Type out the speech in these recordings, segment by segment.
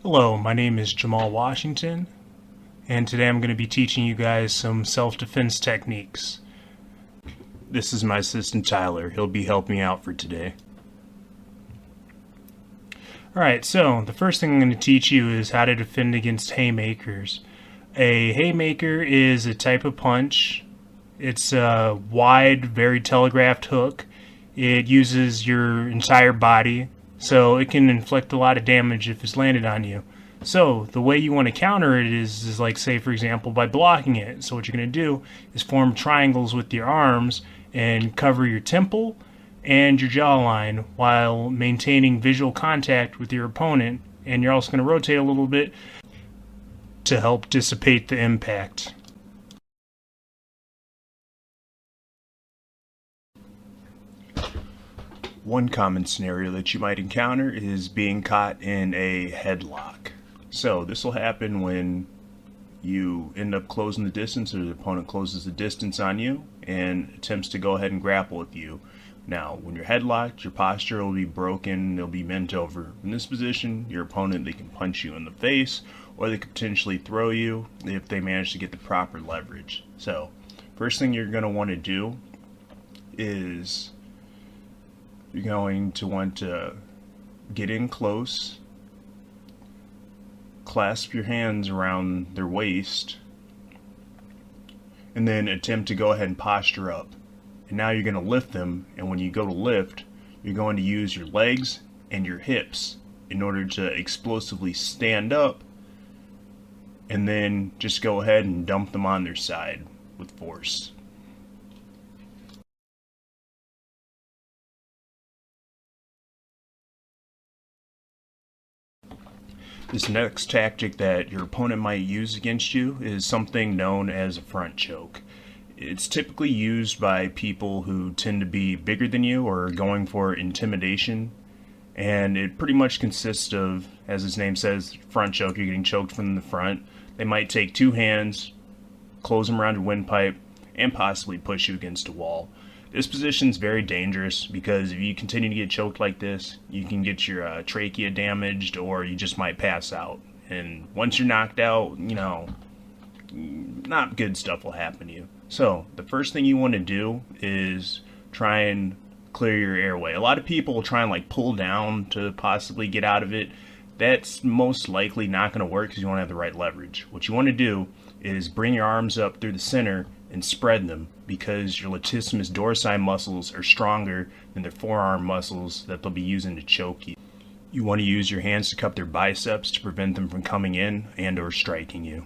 Hello, my name is Jamal Washington, and today I'm going to be teaching you guys some self-defense techniques. This is my assistant Tyler. He'll be helping me out for today. Alright, so the first thing I'm going to teach you is how to defend against haymakers. A haymaker is a type of punch. It's a wide, very telegraphed hook. It uses your entire body, so it can inflict a lot of damage if it's landed on you. So the way you want to counter it is like, say for example, by blocking it. So what you're going to do is form triangles with your arms and cover your temple and your jawline while maintaining visual contact with your opponent, and you're also going to rotate a little bit to help dissipate the impact. One common scenario that you might encounter is being caught in a headlock. So this will happen when you end up closing the distance, or the opponent closes the distance on you and attempts to go ahead and grapple with you. Now, when you're headlocked, your posture will be broken, it'll be bent over. In this position, your opponent, they can punch you in the face, or they could potentially throw you if they manage to get the proper leverage. So, first thing you're going to want to do is you're going to want to get in close, clasp your hands around their waist, and then attempt to go ahead and posture up. And now you're going to lift them, and when you go to lift, you're going to use your legs and your hips in order to explosively stand up, and then just go ahead and dump them on their side with force. This next tactic that your opponent might use against you is something known as a front choke. It's typically used by people who tend to be bigger than you or are going for intimidation, and it pretty much consists of, as its name says, front choke. You're getting choked from the front. They might take two hands, close them around your windpipe, and possibly push you against a wall. This position is very dangerous because if you continue to get choked like this, you can get your trachea damaged, or you just might pass out. And once you're knocked out, not good stuff will happen to you. So the first thing you want to do is try and clear your airway. A lot of people will try and pull down to possibly get out of it. That's most likely not going to work because you won't have the right leverage. What you want to do is bring your arms up through the center and spread them, because your latissimus dorsi muscles are stronger than their forearm muscles that they'll be using to choke you. You want to use your hands to cup their biceps to prevent them from coming in and or striking you.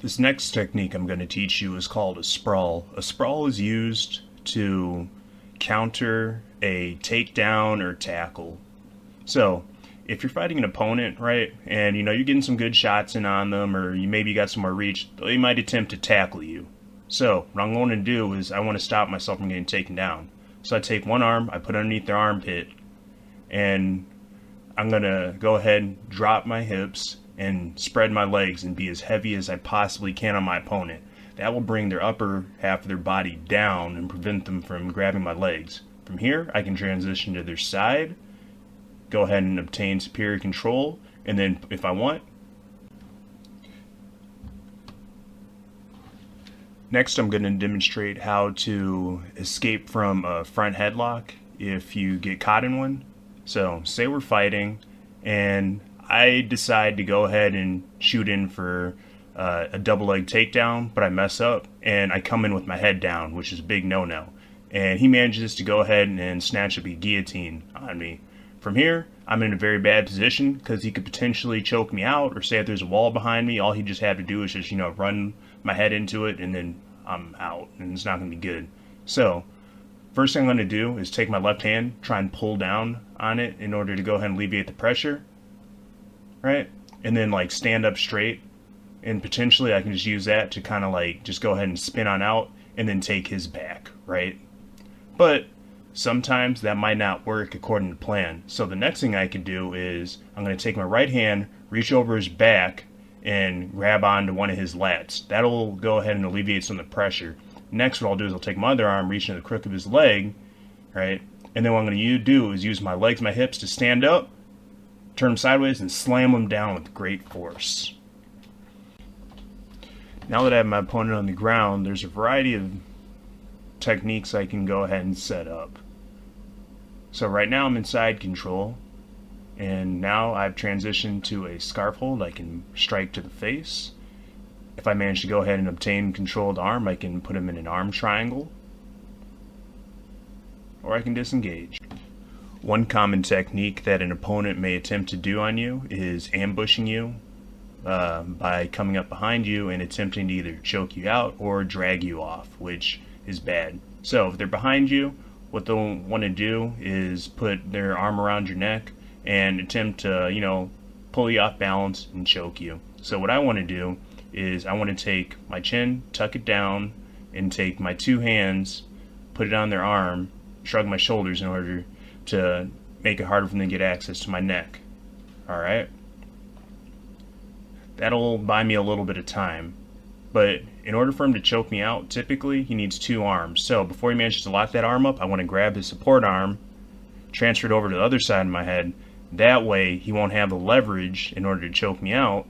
This next technique I'm going to teach you is called a sprawl. A sprawl is used to counter a takedown or tackle. So, if you're fighting an opponent, right, and you're getting some good shots in on them, or you maybe got some more reach, they might attempt to tackle you. So, what I'm going to do is I want to stop myself from getting taken down. So I take one arm, I put it underneath their armpit, and I'm going to go ahead and drop my hips and spread my legs and be as heavy as I possibly can on my opponent. That will bring their upper half of their body down and prevent them from grabbing my legs. From here, I can transition to their side, go ahead and obtain superior control, and then if I want. Next, I'm going to demonstrate how to escape from a front headlock if you get caught in one. So, say we're fighting, and I decide to go ahead and shoot in for a double leg takedown, but I mess up and I come in with my head down, which is a big no-no. And he manages to go ahead and snatch up a guillotine on me. From here, I'm in a very bad position because he could potentially choke me out, or say if there's a wall behind me, all he just had to do is just, run my head into it, and then I'm out, and it's not going to be good. So, first thing I'm going to do is take my left hand, try and pull down on it in order to go ahead and alleviate the pressure, right? And then stand up straight, and potentially I can just use that to kind of just go ahead and spin on out and then take his back, right? But sometimes that might not work according to plan. So the next thing I can do is I'm going to take my right hand, reach over his back, and grab onto one of his lats. That'll go ahead and alleviate some of the pressure. Next, what I'll do is I'll take my other arm, reach into the crook of his leg, right? And then what I'm going to do is use my legs, my hips to stand up, turn him sideways, and slam him down with great force. Now that I have my opponent on the ground, there's a variety of techniques I can go ahead and set up. So right now I'm in side control, and now I've transitioned to a scarf hold. I can strike to the face. If I manage to go ahead and obtain control of the arm, I can put him in an arm triangle, or I can disengage. One common technique that an opponent may attempt to do on you is ambushing you by coming up behind you and attempting to either choke you out or drag you off, which is bad. So if they're behind you, what they'll want to do is put their arm around your neck and attempt to, pull you off balance and choke you. So what I want to do is I want to take my chin, tuck it down, and take my two hands, put it on their arm, shrug my shoulders in order to make it harder for them to get access to my neck. Alright? That'll buy me a little bit of time. But in order for him to choke me out, typically he needs two arms. So before he manages to lock that arm up, I want to grab his support arm, transfer it over to the other side of my head. That way he won't have the leverage in order to choke me out.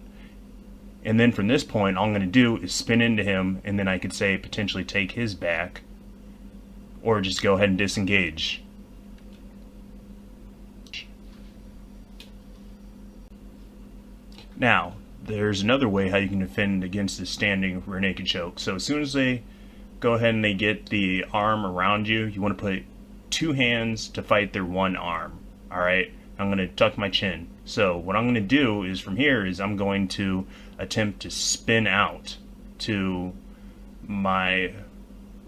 And then from this point, all I'm going to do is spin into him, and then I could say potentially take his back, or just go ahead and disengage. Now, there's another way how you can defend against this standing rear naked choke. So as soon as they go ahead and they get the arm around you, you want to put two hands to fight their one arm. Alright, I'm going to tuck my chin. So what I'm going to do is from here is I'm going to attempt to spin out to my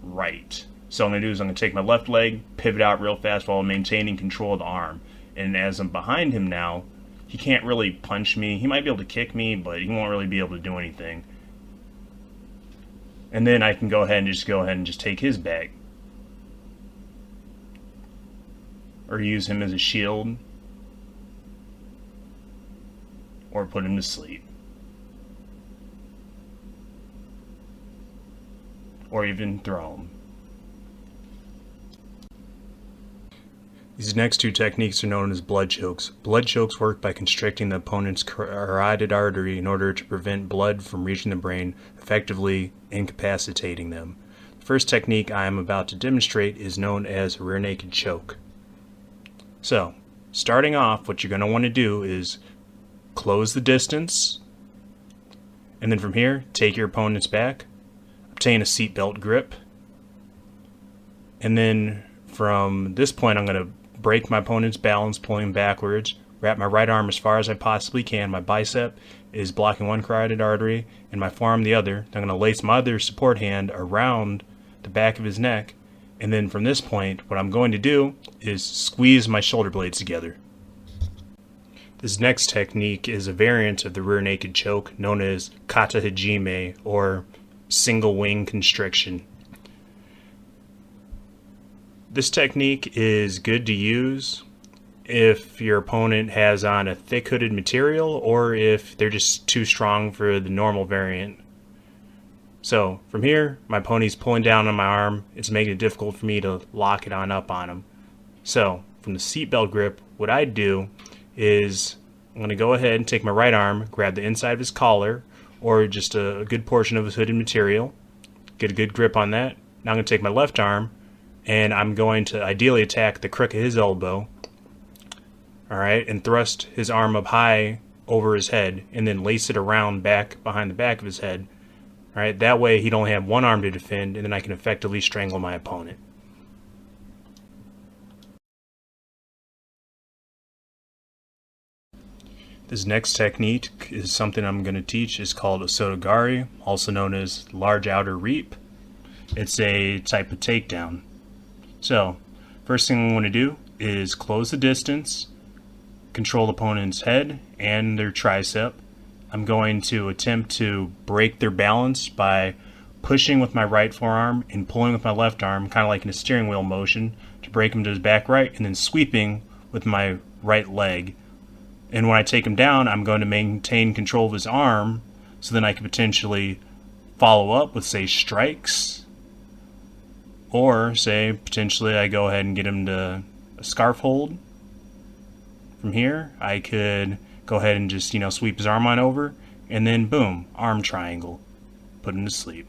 right. So what I'm going to do is I'm going to take my left leg, pivot out real fast while maintaining control of the arm. And as I'm behind him now, he can't really punch me. He might be able to kick me, but he won't really be able to do anything. And then I can go ahead and just take his back. Or use him as a shield. Or put him to sleep. Or even throw him. These next two techniques are known as blood chokes. Blood chokes work by constricting the opponent's carotid artery in order to prevent blood from reaching the brain, effectively incapacitating them. The first technique I am about to demonstrate is known as a rear naked choke. So, starting off, what you're going to want to do is close the distance, and then from here, take your opponent's back, obtain a seatbelt grip, and then from this point I'm going to break my opponent's balance, pulling him backwards, wrap my right arm as far as I possibly can. My bicep is blocking one carotid artery and my forearm the other. I'm going to lace my other support hand around the back of his neck, and then from this point what I'm going to do is squeeze my shoulder blades together. This next technique is a variant of the rear naked choke known as kata hajime, or single wing constriction. This technique is good to use if your opponent has on a thick hooded material or if they're just too strong for the normal variant. So from here, my pony's pulling down on my arm. It's making it difficult for me to lock it on up on him. So from the seatbelt grip, what I do is I'm going to go ahead and take my right arm, grab the inside of his collar or just a good portion of his hooded material, get a good grip on that. Now I'm going to take my left arm, and I'm going to ideally attack the crook of his elbow, alright, and thrust his arm up high over his head, and then lace it around back behind the back of his head. Alright, that way he'd only have one arm to defend, and then I can effectively strangle my opponent. This next technique is something I'm going to teach. It's called a sotogari, also known as large outer reap. It's a type of takedown. So, first thing I want to do is close the distance, control the opponent's head and their tricep. I'm going to attempt to break their balance by pushing with my right forearm and pulling with my left arm, kind of like in a steering wheel motion, to break him to his back right, and then sweeping with my right leg. And when I take him down, I'm going to maintain control of his arm, so then I can potentially follow up with, say, strikes. Or, say, potentially I go ahead and get him to a scarf hold From here, I could go ahead and just, sweep his arm on over, and then boom, arm triangle. Put him to sleep.